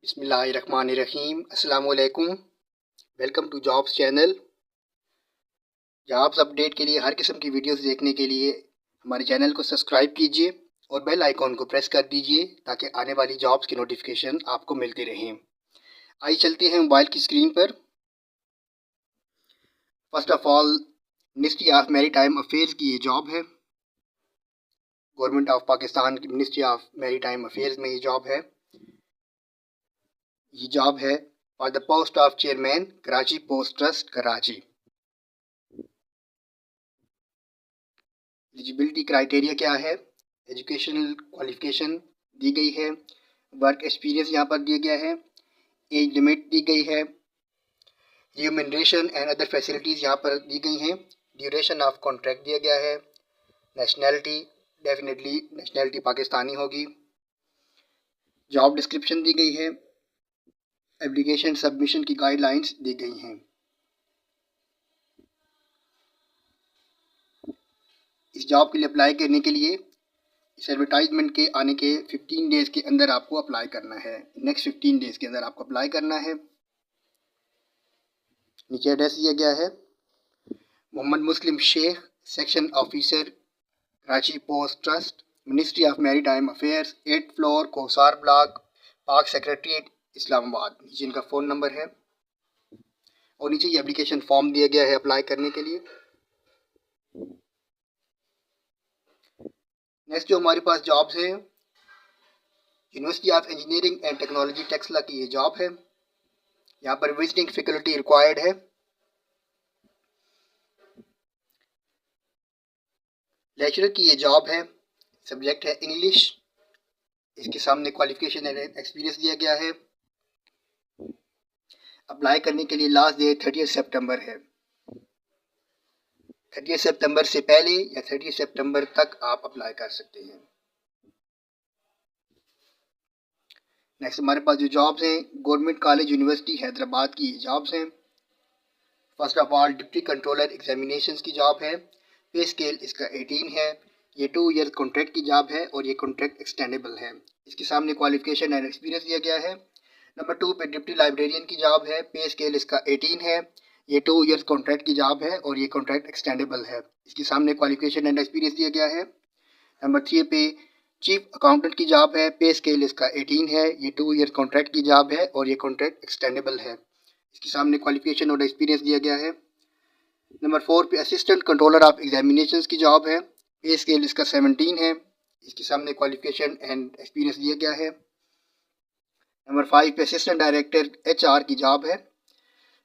बिस्मिल्लाहिर्रहमानिर्रहीम। अस्सलाम वालेकुम। Welcome to jobs channel. Jobs update के लिए हर किस्म की वीडियोस देखने के लिए हमारे चैनल को सब्सक्राइब कीजिए और बेल आइकॉन को प्रेस कर दीजिए ताकि आने वाली जॉब्स की नोटिफिकेशन आपको मिलती रहें। आइए चलते हैं मोबाइल की स्क्रीन पर। First of all, ministry of maritime affairs की ये जॉब है। गवर्नमेंट ऑफ पाकिस्तान की मिनिस्ट्री ऑफ मैरीटाइम अफेयर्स में ये जॉब है। ये जॉब है for the post of chairman Karachi post trust Karachi. Eligibility criteria क्या है? एजुकेशनल क्वालिफिकेशन दी गई है, वर्क एक्सपीरियंस यहाँ पर दिया गया है, एज लिमिट दी गई है, रिम्यूनरेशन एंड अदर फैसिलिटीज़ यहाँ पर दी गई हैं, ड्यूरेशन ऑफ कॉन्ट्रैक्ट दिया गया है, नेशनैलिटी डेफिनेटली नेशनैलिटी पाकिस्तानी होगी, जॉब डिस्क्रिप्शन दी गई है, एप्लीकेशन सबमिशन की गाइडलाइंस दी गई हैं। इस जॉब के लिए अप्लाई करने के लिए इस एडवर्टाइजमेंट के आने के 15 डेज़ के अंदर आपको अप्लाई करना है। नेक्स्ट 15 डेज़ के अंदर आपको अप्लाई करना है। नीचे एड्रेस दिया गया है, Mohammad Muslim Sheikh, section officer, Karachi post trust, ministry of maritime affairs, 8th floor, Kausar block, Pak secretariat, Islamabad. नीचे इनका फ़ोन नंबर है और नीचे ये एप्लीकेशन फॉर्म दिया गया है अप्लाई करने के लिए। नेक्स्ट जो हमारे पास जॉब्स हैं, university of engineering and technology Taxila की ये जॉब है। यहाँ पर विजिटिंग फैकल्टी रिक्वायर्ड है। लेक्चरर की ये जॉब है। सब्जेक्ट है इंग्लिश। इसके सामने क्वालिफिकेशन एंड एक्सपीरियंस दिया गया है। अप्लाई करने के लिए लास्ट डेट 30 सितंबर है। 30 सितंबर से पहले या 30 सितंबर तक आप अप्लाई कर सकते हैं। नेक्स्ट हमारे पास जो जॉब्स हैं, गवर्नमेंट कॉलेज यूनिवर्सिटी हैदराबाद की जॉब्स हैं। First of all, deputy controller examinations की जॉब है। पे स्केल इसका 18 है। ये 2 ईयर कॉन्ट्रैक्ट की जॉब है और ये कॉन्ट्रैक्ट एक्सटेंडेबल है। इसके सामने क्वालिफिकेशन एंड एक्सपीरियंस दिया गया है। नंबर 2 पे डिप्टी लाइब्रेरियन की जॉब है। पे स्केल इसका 18 है। ये 2 ईयर कॉन्ट्रैक्ट की जॉब है और ये कॉन्ट्रैक्ट एक्सटेंडेबल है। इसके सामने क्वालिफिकेशन एंड एक्सपीरियंस दिया गया है। नंबर 3 पे चीफ अकाउंटेंट की जॉब है। पे स्केल इसका 18 है। ये 2 ईयर कॉन्ट्रैक्ट की जॉब है और ये कॉन्ट्रैक्ट एक्सटेंडेबल है। इसके सामने क्वालिफिकेशन और एक्सपीरियंस दिया गया है। नंबर 4 पे असिस्टेंट कंट्रोलर ऑफ एग्जामिनेशंस की जॉब है। पे स्केल इसका 17 है। इसके सामने क्वालिफिकेशन एंड एक्सपीरियंस दिया गया है। नंबर 5 पे असिस्टेंट डायरेक्टर HR की जॉब है।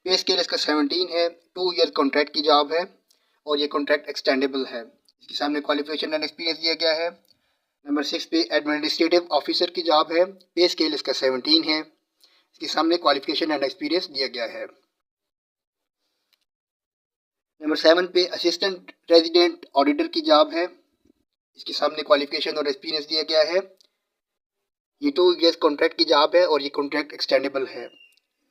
पे स्केल इसका 17 है। 2 ईयर कॉन्ट्रैक्ट की जॉब है और ये कॉन्ट्रैक्ट एक्सटेंडेबल है। इसके सामने क्वालिफिकेशन एंड एक्सपीरियंस दिया गया है। नंबर 6 पे एडमिनिस्ट्रेटिव ऑफिसर की जॉब है। पे स्केल इसका 17 है। इसके सामने क्वालिफिकेशन एंड एक्सपीरियंस दिया गया है। नंबर 7 पे असिस्टेंट रेजिडेंट ऑडिटर की जॉब है। इसके सामने क्वालिफिकेशन और एक्सपीरियंस दिया गया है। ये 2 ईयर्स कॉन्ट्रैक्ट की जॉब है और ये कॉन्ट्रैक्ट एक्सटेंडेबल है।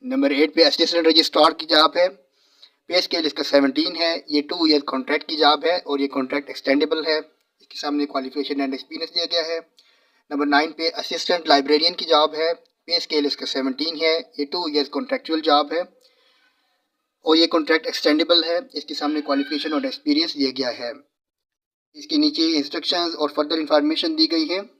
नंबर 8 पे असिस्टेंट रजिस्ट्रार की जॉब है। पे स्केल इसका 17 है। ये 2 ईयर कॉन्ट्रैक्ट की जॉब है और ये कॉन्ट्रैक्ट एक्सटेंडेबल है। इसके सामने क्वालिफिकेशन एंड एक्सपीरियंस दिया गया है। नंबर 9 पे असिस्टेंट लाइब्रेरियन की जॉब है। पे स्केल इसका 17 है। ये 2 ईयर्स कॉन्ट्रैक्चुअल जॉब है और ये कॉन्ट्रैक्ट एक्सटेंडेबल है। इसके सामने क्वालिफिकेशन और एक्सपीरियंस दिया गया है। इसके नीचे इंस्ट्रक्शंस और फर्दर इंफॉर्मेशन दी गई है।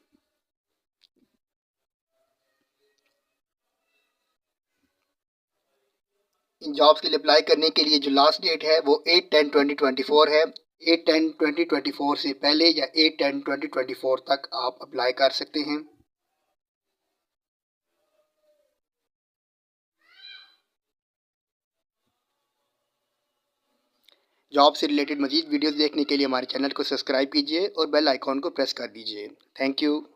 इन जॉब्स के लिए अप्लाई करने के लिए जो लास्ट डेट है वो 8/10/2024 है। 8/10/2024 से पहले या 8/10/2024 तक आप अप्लाई कर सकते हैं। जॉब से रिलेटेड मजीद वीडियोस देखने के लिए हमारे चैनल को सब्सक्राइब कीजिए और बेल आइकॉन को प्रेस कर दीजिए। Thank you.